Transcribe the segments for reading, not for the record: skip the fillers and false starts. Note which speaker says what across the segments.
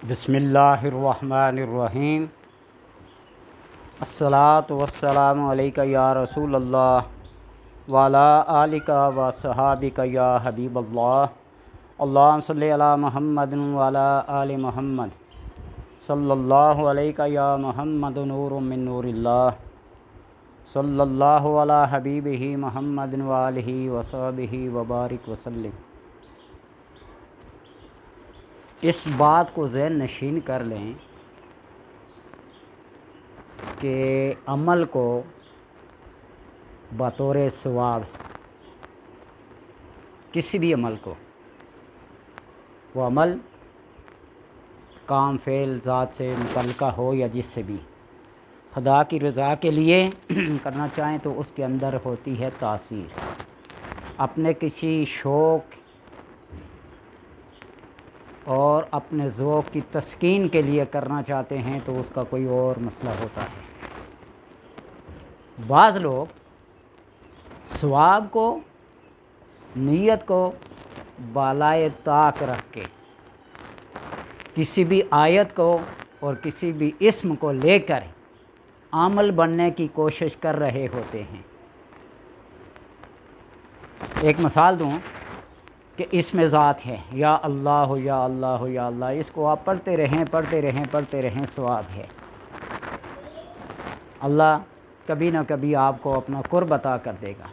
Speaker 1: بسم اللہ الرحمن الرحیم۔ الصلاۃ والسلام علیک یا رسول اللہ وعلی آلک و صحابک یا حبیب اللہ۔ اللہم صلی علی محمد وعلی آل محمد صلی اللہ علیہ یا محمد نور من نور اللہ صلی اللہ علی حبیبہ محمد وآلہ وصحبہ وبارک وسلم۔ اس بات کو ذہن نشین کر لیں کہ عمل کو بطور ثواب، کسی بھی عمل کو، وہ عمل کام فعل ذات سے متعلقہ ہو یا جس سے بھی خدا کی رضا کے لیے کرنا چاہیں تو اس کے اندر ہوتی ہے تاثیر۔ اپنے کسی شوق اور اپنے ذوق کی تسکین کے لیے کرنا چاہتے ہیں تو اس کا کوئی اور مسئلہ ہوتا ہے۔ بعض لوگ ثواب کو، نیت کو بالائے طاق رکھ کے کسی بھی آیت کو اور کسی بھی اسم کو لے کر عامل بننے کی کوشش کر رہے ہوتے ہیں۔ ایک مثال دوں کہ اسم ذات ہے یا اللہ یا اللہ یا اللہ، اس کو آپ پڑھتے رہیں ثواب ہے۔ اللہ کبھی نہ کبھی آپ کو اپنا قرب عطا کر دے گا،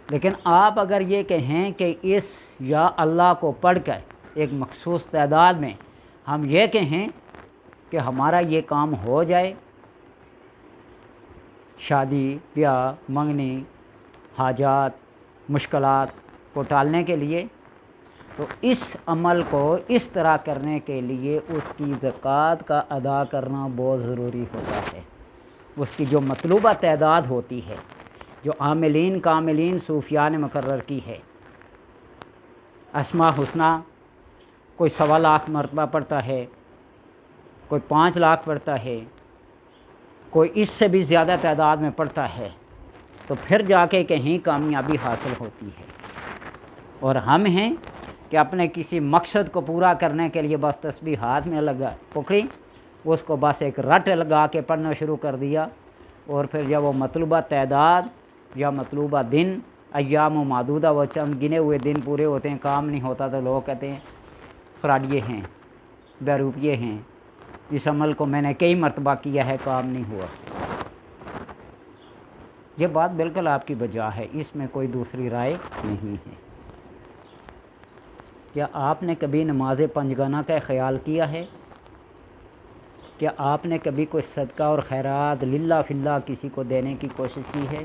Speaker 1: لیکن آپ اگر یہ کہیں کہ اس یا اللہ کو پڑھ کر ایک مخصوص تعداد میں ہم یہ کہیں کہ ہمارا یہ کام ہو جائے، شادی بیاہ منگنی حاجات مشکلات کو ٹالنے کے لیے، تو اس عمل کو اس طرح کرنے کے لیے اس کی زکوٰۃ کا ادا کرنا بہت ضروری ہوتا ہے۔ اس کی جو مطلوبہ تعداد ہوتی ہے، جو عاملین کاملین صوفیاء نے مقرر کی ہے، اسماء حسنہ کوئی 1.25 لاکھ مرتبہ پڑھتا ہے، کوئی 5 لاکھ پڑھتا ہے، کوئی اس سے بھی زیادہ تعداد میں پڑھتا ہے، تو پھر جا کے کہیں کامیابی حاصل ہوتی ہے۔ اور ہم ہیں کہ اپنے کسی مقصد کو پورا کرنے کے لیے بس تسبیح ہاتھ میں لگا پکڑی، اس کو بس ایک رٹ لگا کے پڑھنا شروع کر دیا، اور پھر جب وہ مطلوبہ تعداد یا مطلوبہ دن ایام و معدودہ، وہ چند گنے ہوئے دن پورے ہوتے ہیں، کام نہیں ہوتا، تو لوگ کہتے ہیں فراڈیے ہیں، بیروپیے ہیں، اس عمل کو میں نے کئی مرتبہ کیا ہے، کام نہیں ہوا۔ یہ بات بالکل آپ کی بجا ہے، اس میں کوئی دوسری رائے نہیں ہے۔ کیا آپ نے کبھی نماز پنجگانہ کا خیال کیا ہے؟ کیا آپ نے کبھی کوئی صدقہ اور خیرات للہ فی اللہ کسی کو دینے کی کوشش کی ہے؟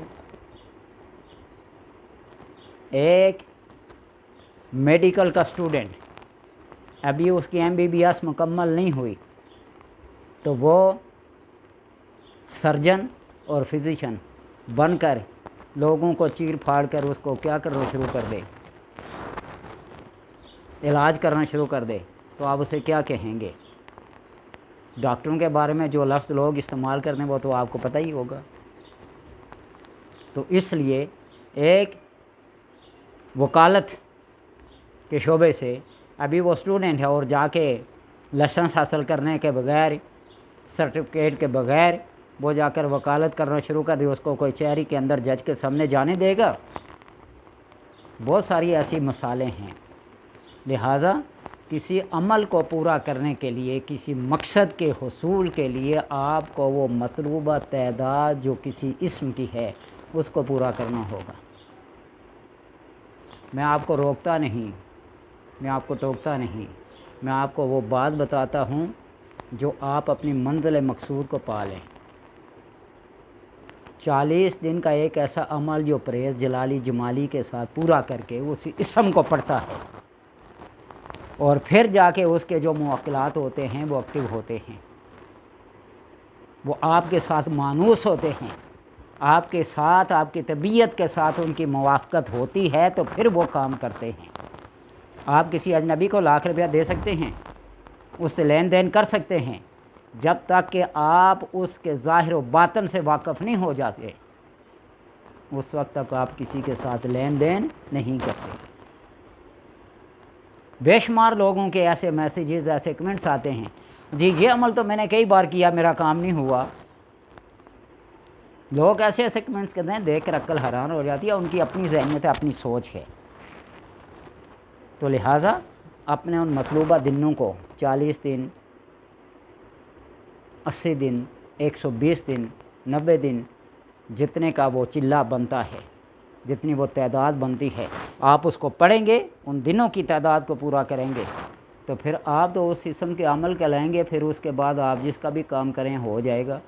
Speaker 1: ایک میڈیکل کا اسٹوڈنٹ، ابھی اس کی MBBS مکمل نہیں ہوئی، تو وہ سرجن اور فزیشین بن کر لوگوں کو چیر پھاڑ کر اس کو کیا کرنا شروع کر دے، علاج کرنا شروع کر دے، تو آپ اسے کیا کہیں گے؟ ڈاکٹروں کے بارے میں جو لفظ لوگ استعمال کرتے ہیں وہ تو آپ کو پتہ ہی ہوگا۔ تو اس لیے ایک وکالت کے شعبے سے ابھی وہ اسٹوڈنٹ ہے اور جا کے لائسنس حاصل کرنے کے بغیر، سرٹیفکیٹ کے بغیر وہ جا کر وکالت کرنا شروع کر دی، اس کو کوئی چہری کے اندر جج کے سامنے جانے دے گا؟ بہت ساری ایسی مثالیں ہیں۔ لہٰذا کسی عمل کو پورا کرنے کے لیے، کسی مقصد کے حصول کے لیے آپ کو وہ مطلوبہ تعداد جو کسی اسم کی ہے اس کو پورا کرنا ہوگا۔ میں آپ کو روکتا نہیں، میں آپ کو ٹوکتا نہیں، میں آپ کو وہ بات بتاتا ہوں جو آپ اپنی منزل مقصود کو پا لیں۔ 40 دن کا ایک ایسا عمل جو پرہیز جلالی جمالی کے ساتھ پورا کر کے اسی اسم کو پڑھتا ہے، اور پھر جا کے اس کے جو موکلات ہوتے ہیں وہ ایکٹیو ہوتے ہیں، وہ آپ کے ساتھ مانوس ہوتے ہیں، آپ کے ساتھ، آپ کی طبیعت کے ساتھ ان کی موافقت ہوتی ہے، تو پھر وہ کام کرتے ہیں۔ آپ کسی اجنبی کو لاکھ روپیہ دے سکتے ہیں، اس سے لین دین کر سکتے ہیں، جب تک کہ آپ اس کے ظاہر و باطن سے واقف نہیں ہو جاتے، اس وقت تک آپ کسی کے ساتھ لین دین نہیں کرتے۔ بے شمار لوگوں کے ایسے میسیجز، ایسے کمنٹس آتے ہیں، جی یہ عمل تو میں نے کئی بار کیا، میرا کام نہیں ہوا۔ لوگ ایسے ایسے کمنٹس کرتے ہیں، دیکھ کر عقل حیران ہو جاتی ہے، ان کی اپنی ذہنیت ہے، اپنی سوچ ہے۔ تو لہٰذا اپنے ان مطلوبہ دنوں کو 40 دن، 80 دن، 120 دن، 90 دن، جتنے کا وہ چلہ بنتا ہے، جتنی وہ تعداد بنتی ہے، آپ اس کو پڑھیں گے، ان دنوں کی تعداد کو پورا کریں گے، تو پھر آپ تو اس قسم کے عمل کا لائیں گے، پھر اس کے بعد آپ جس کا بھی کام کریں ہو جائے گا۔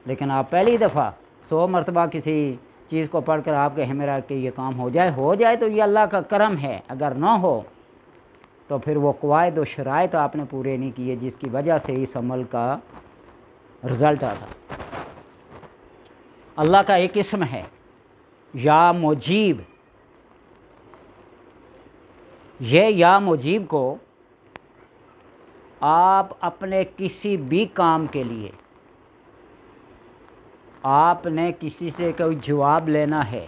Speaker 1: لیکن آپ پہلی دفعہ 100 مرتبہ کسی چیز کو پڑھ کر آپ کہیں میرا کہ یہ کام ہو جائے تو یہ اللہ کا کرم ہے، اگر نہ ہو تو پھر وہ قواعد و شرائط آپ نے پورے نہیں کیے، جس کی وجہ سے اس عمل کا رزلٹ آتا۔ اللہ کا ایک اسم ہے یا مجیب، یہ یا مجیب کو آپ اپنے کسی بھی کام کے لیے، آپ نے کسی سے کوئی جواب لینا ہے،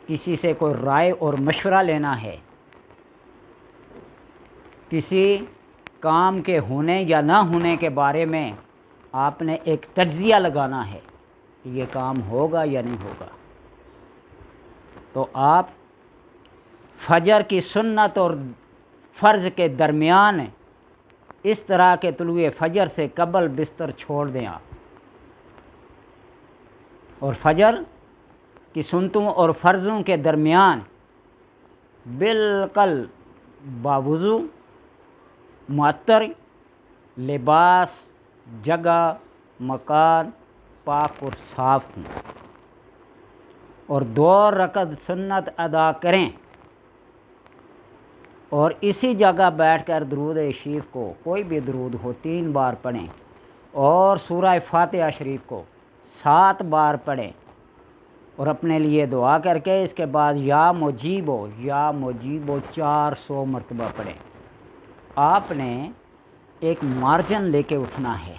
Speaker 1: کسی سے کوئی رائے اور مشورہ لینا ہے، کسی کام کے ہونے یا نہ ہونے کے بارے میں آپ نے ایک تجزیہ لگانا ہے کہ یہ کام ہوگا یا نہیں ہوگا، تو آپ فجر کی سنت اور فرض کے درمیان اس طرح کے طلوع فجر سے قبل بستر چھوڑ دیں آپ، اور فجر کی سنتوں اور فرضوں کے درمیان بالکل باوضو، معطر، لباس، جگہ، مکان پاک اور صاف ہوں، اور 2 رکعت سنت ادا کریں، اور اسی جگہ بیٹھ کر درود شریف کو، کوئی بھی درود ہو، 3 بار پڑھیں، اور سورہ فاتحہ شریف کو 7 بار پڑھیں، اور اپنے لیے دعا کر کے اس کے بعد یا مجیبو 400 مرتبہ پڑھیں۔ آپ نے ایک مارجن لے کے اٹھنا ہے،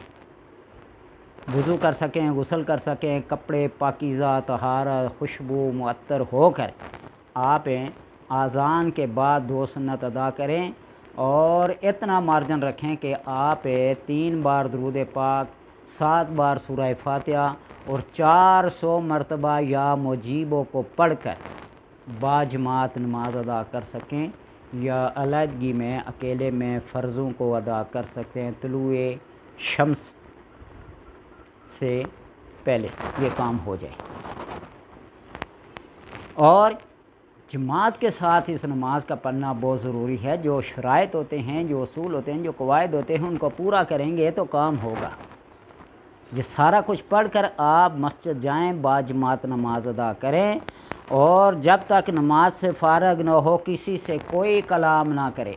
Speaker 1: وضو کر سکیں، غسل کر سکیں، کپڑے پاکیزہ، طہارت، خوشبو معطر ہو کر آپ اذان کے بعد 2 سنت ادا کریں، اور اتنا مارجن رکھیں کہ آپ 3 بار درود پاک، 7 بار سورہ فاتحہ اور 400 مرتبہ یا مجیبوں کو پڑھ کر باجماعت نماز ادا کر سکیں، یا علیحدگی میں اکیلے میں فرضوں کو ادا کر سکتے ہیں طلوع شمس سے پہلے، یہ کام ہو جائے۔ اور جماعت کے ساتھ اس نماز کا پڑھنا بہت ضروری ہے، جو شرائط ہوتے ہیں، جو اصول ہوتے ہیں، جو قواعد ہوتے ہیں، ان کو پورا کریں گے تو کام ہوگا۔ یہ سارا کچھ پڑھ کر آپ مسجد جائیں، باجماعت نماز ادا کریں، اور جب تک نماز سے فارغ نہ ہو کسی سے کوئی کلام نہ کرے۔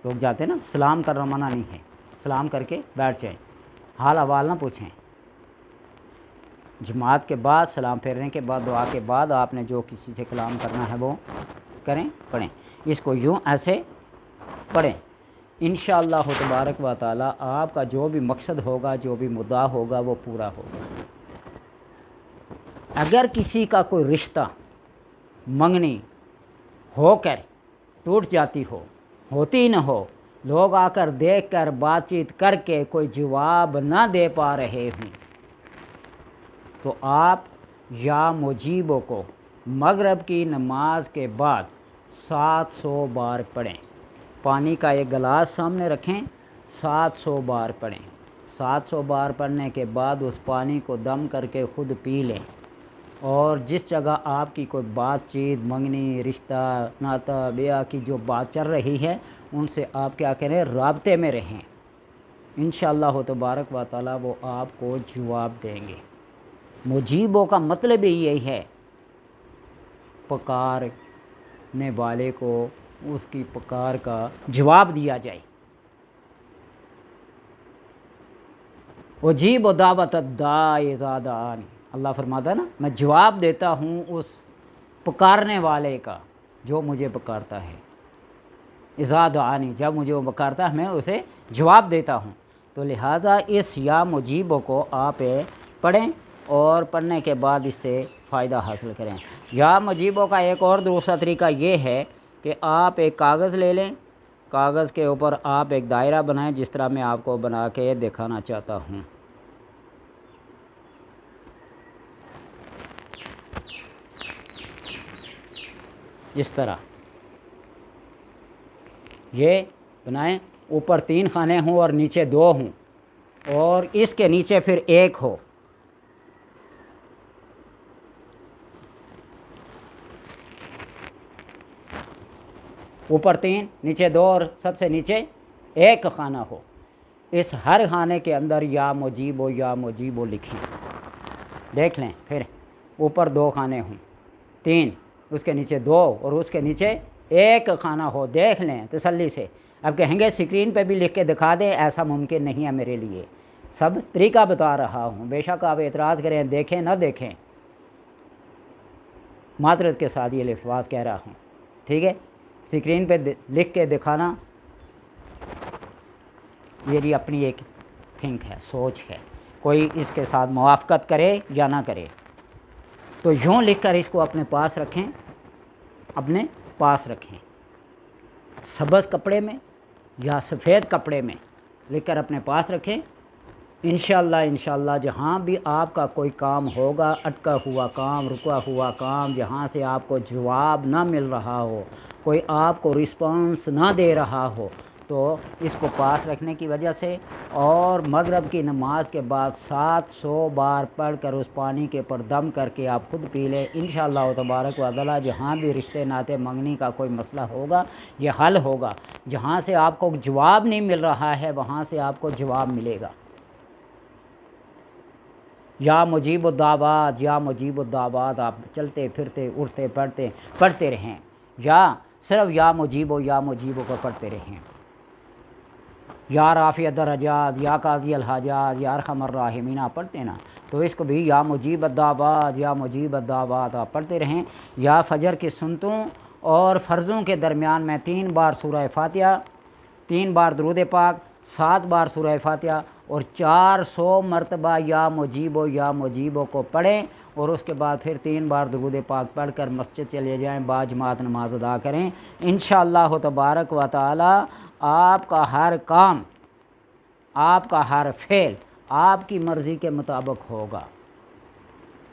Speaker 1: لوگ جاتے ہیں نا، سلام کرنا منع نہیں ہے، سلام کر کے بیٹھ جائیں، حال احوال نہ پوچھیں۔ جماعت کے بعد، سلام پھیرنے کے بعد، دعا کے بعد آپ نے جو کسی سے کلام کرنا ہے وہ کریں، پڑھیں، اس کو یوں ایسے پڑھیں۔ انشاءاللہ تبارک و تعالی آپ کا جو بھی مقصد ہوگا، جو بھی مدعا ہوگا، وہ پورا ہوگا۔ اگر کسی کا کوئی رشتہ منگنی ہو کر ٹوٹ جاتی ہو، ہوتی نہ ہو، لوگ آ کر دیکھ کر بات چیت کر کے کوئی جواب نہ دے پا رہے ہوں، تو آپ یا مجیبوں کو مغرب کی نماز کے بعد 700 بار پڑھیں۔ پانی کا ایک گلاس سامنے رکھیں، 700 بار پڑھیں۔ 700 بار پڑھنے کے بعد اس پانی کو دم کر کے خود پی لیں، اور جس جگہ آپ کی کوئی بات چیت، منگنی، رشتہ ناتا بیاہ کی جو بات چل رہی ہے، ان سے آپ کیا کریں، رابطے میں رہیں۔ انشاءاللہ تبارک و تعالی وہ آپ کو جواب دیں گے۔ مجیبوں کا مطلب ہی یہی ہے، پکارنے والے کو اس کی پکار کا جواب دیا جائے۔ اجیب دعوت الداعی اذا دعانی، اللہ فرماتا ہے نا، میں جواب دیتا ہوں اس پکارنے والے کا جو مجھے پکارتا ہے، اذا دعانی، جب مجھے وہ پکارتا ہے میں اسے جواب دیتا ہوں۔ تو لہٰذا اس یا مجیبوں کو آپ پڑھیں، اور پڑھنے کے بعد اس سے فائدہ حاصل کریں۔ یا مجیبوں کا ایک اور دوسرا طریقہ یہ ہے کہ آپ ایک کاغذ لے لیں، کاغذ کے اوپر آپ ایک دائرہ بنائیں، جس طرح میں آپ کو بنا کے دکھانا چاہتا ہوں۔ اس طرح یہ بنائیں، اوپر 3 خانے ہوں اور نیچے 2 ہوں، اور اس کے نیچے پھر 1 ہو۔ اوپر 3 نیچے 2 اور سب سے نیچے 1 خانہ ہو۔ اس ہر خانے کے اندر یا مجیب و یا مجیب و لکھیں، دیکھ لیں۔ پھر اوپر 2 خانے ہوں، 3، اس کے نیچے 2 اور اس کے نیچے 1 خانہ ہو، دیکھ لیں تسلی سے۔ اب کہیں گے اسکرین پہ بھی لکھ کے دکھا دیں، ایسا ممکن نہیں ہے میرے لیے، سب طریقہ بتا رہا ہوں، بے شک آپ اعتراض کریں، دیکھیں نہ دیکھیں، معذرت کے ساتھ یہ الفاظ کہہ رہا ہوں، ٹھیک ہے۔ اسکرین پہ لکھ کے دکھانا میری اپنی ایک تھنک ہے، سوچ ہے، کوئی اس کے ساتھ موافقت کرے یا نہ کرے۔ تو یوں لکھ کر اس کو اپنے پاس رکھیں، اپنے پاس رکھیں، سبز کپڑے میں یا سفید کپڑے میں لکھ کر اپنے پاس رکھیں۔ انشاءاللہ جہاں بھی آپ کا کوئی کام ہوگا، اٹکا ہوا کام، رکا ہوا کام، جہاں سے آپ کو جواب نہ مل رہا ہو، کوئی آپ کو رسپانس نہ دے رہا ہو، تو اس کو پاس رکھنے کی وجہ سے اور مغرب کی نماز کے بعد 700 بار پڑھ کر اس پانی کے پر دم کر کے آپ خود پی لیں، انشاءاللہ تبارک و تعالی جہاں بھی رشتے ناطے منگنی کا کوئی مسئلہ ہوگا یہ حل ہوگا۔ جہاں سے آپ کو جواب نہیں مل رہا ہے وہاں سے آپ کو جواب ملے گا۔ یا مجیب الدعوات، یا مجیب الدعوات، آپ چلتے پھرتے اٹھتے پڑھتے رہیں، یا صرف یا مجیب کو پڑھتے رہیں۔ یا رافع الدرجات، یا قاضی الحاجات، یا ارحم الراحمین آپ پڑھتے نا، تو اس کو بھی یا مجیب الدعوات، یا مجیب الدعوات آپ پڑھتے رہیں۔ یا فجر کی سنتوں اور فرضوں کے درمیان میں 3 بار سورہ فاتحہ، 3 بار درود پاک، 7 بار سورہ فاتحہ اور 400 مرتبہ یا مجیبو کو پڑھیں، اور اس کے بعد پھر 3 بار درود پاک پڑھ کر مسجد چلے جائیں، باجماعت نماز ادا کریں۔ انشاءاللہ تبارک و تعالی آپ کا ہر کام، آپ کا ہر فعل آپ کی مرضی کے مطابق ہوگا۔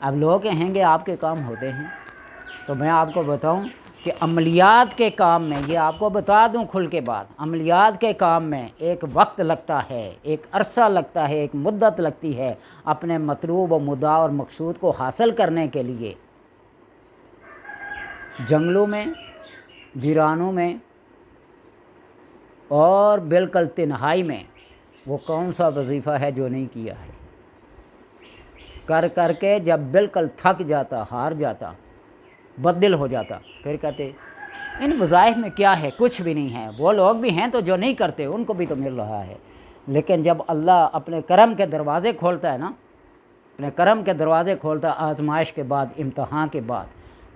Speaker 1: اب لوگ کہیں گے آپ کے کام ہوتے ہیں، تو میں آپ کو بتاؤں کہ عملیات کے کام میں، یہ آپ کو بتا دوں کھل کے بات، عملیات کے کام میں ایک وقت لگتا ہے، ایک عرصہ لگتا ہے، ایک مدت لگتی ہے اپنے مطلوب و مدعا اور مقصود کو حاصل کرنے کے لیے۔ جنگلوں میں، ویرانوں میں اور بالکل تنہائی میں وہ کون سا وظیفہ ہے جو نہیں کیا ہے؟ کر کے جب بالکل تھک جاتا، ہار جاتا، بددل ہو جاتا، پھر کہتے ان وظائف میں کیا ہے، کچھ بھی نہیں ہے۔ وہ لوگ بھی ہیں تو جو نہیں کرتے، ان کو بھی تو مل رہا ہے۔ لیکن جب اللہ اپنے کرم کے دروازے کھولتا ہے نا، اپنے کرم کے دروازے کھولتا ہے آزمائش کے بعد، امتحان کے بعد،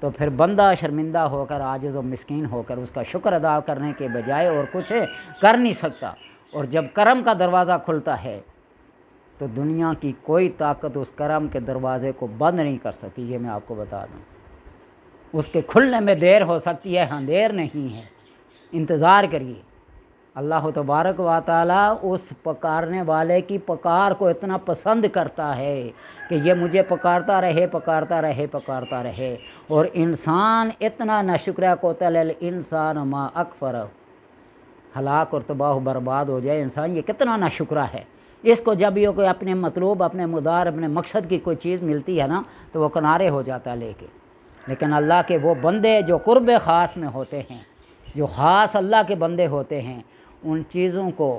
Speaker 1: تو پھر بندہ شرمندہ ہو کر، عاجز و مسکین ہو کر اس کا شکر ادا کرنے کے بجائے اور کچھ کر نہیں سکتا۔ اور جب کرم کا دروازہ کھلتا ہے تو دنیا کی کوئی طاقت اس کرم کے دروازے کو بند نہیں کر سکتی، یہ میں آپ کو بتا دوں۔ اس کے کھلنے میں دیر ہو سکتی ہے، ہاں دیر نہیں ہے، انتظار کریے۔ اللہ تبارک و تعالی اس پکارنے والے کی پکار کو اتنا پسند کرتا ہے کہ یہ مجھے پکارتا رہے، پکارتا رہے، پکارتا رہے۔ اور انسان اتنا ناشکرہ قتل الانسان ما اکفرہ، ہلاک اور تباہ و برباد ہو جائے انسان، یہ کتنا ناشکرہ ہے۔ اس کو جب یہ کوئی اپنے مطلوب، اپنے مدار، اپنے مقصد کی کوئی چیز ملتی ہے نا تو وہ کنارے ہو جاتا ہے لے کے۔ لیکن اللہ کے وہ بندے جو قرب خاص میں ہوتے ہیں، جو خاص اللہ کے بندے ہوتے ہیں، ان چیزوں کو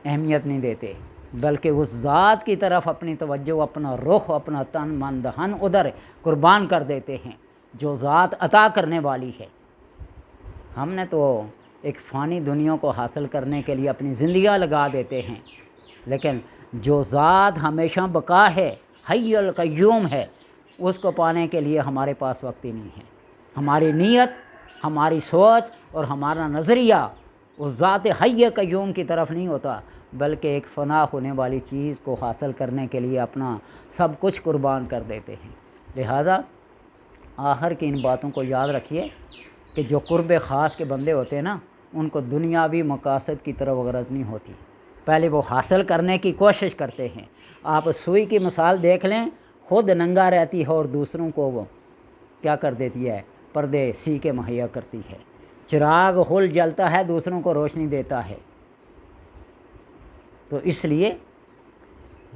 Speaker 1: اہمیت نہیں دیتے، بلکہ اس ذات کی طرف اپنی توجہ، اپنا رخ، اپنا تن من دہن ادھر قربان کر دیتے ہیں جو ذات عطا کرنے والی ہے۔ ہم نے تو ایک فانی دنیا کو حاصل کرنے کے لیے اپنی زندگیاں لگا دیتے ہیں، لیکن جو ذات ہمیشہ بقا ہے، حی القیوم ہے، اس کو پانے کے لیے ہمارے پاس وقت ہی نہیں ہے۔ ہماری نیت، ہماری سوچ اور ہمارا نظریہ اس ذات حی قیوم کی طرف نہیں ہوتا، بلکہ ایک فنا ہونے والی چیز کو حاصل کرنے کے لیے اپنا سب کچھ قربان کر دیتے ہیں۔ لہٰذا آخر کی ان باتوں کو یاد رکھیے کہ جو قرب خاص کے بندے ہوتے ہیں نا ان کو دنیاوی مقاصد کی طرف غرض نہیں ہوتی، پہلے وہ حاصل کرنے کی کوشش کرتے ہیں۔ آپ سوئی کی مثال دیکھ لیں، خود ننگا رہتی ہے اور دوسروں کو وہ کیا کر دیتی ہے، پردے سی کے مہیا کرتی ہے۔ چراغ خل جلتا ہے، دوسروں کو روشنی دیتا ہے۔ تو اس لیے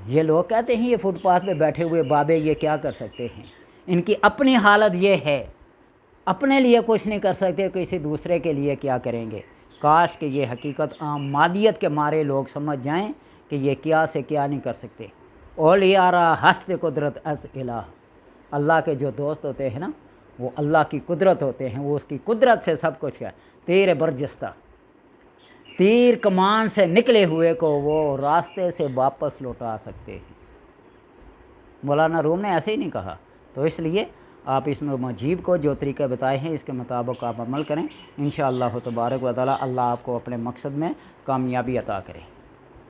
Speaker 1: یہ لوگ کہتے ہیں یہ فٹ پاتھ پہ بیٹھے ہوئے بابے یہ کیا کر سکتے ہیں، ان کی اپنی حالت یہ ہے، اپنے لیے کچھ نہیں کر سکتے، کسی دوسرے کے لیے کیا کریں گے۔ کاش کہ یہ حقیقت عام مادیت کے مارے لوگ سمجھ جائیں کہ یہ کیا سے کیا نہیں کر سکتے۔ اولیارا ہست قدرت از الہ، اللہ کے جو دوست ہوتے ہیں نا وہ اللہ کی قدرت ہوتے ہیں، وہ اس کی قدرت سے سب کچھ ہے۔ تیر برجستہ، تیر کمان سے نکلے ہوئے کو وہ راستے سے واپس لوٹا سکتے ہیں۔ مولانا روم نے ایسے ہی نہیں کہا۔ تو اس لیے آپ اس میں مجیب کو جو طریقے بتائے ہیں اس کے مطابق آپ عمل کریں، انشاءاللہ تبارک و تعالی اللہ آپ کو اپنے مقصد میں کامیابی عطا کرے۔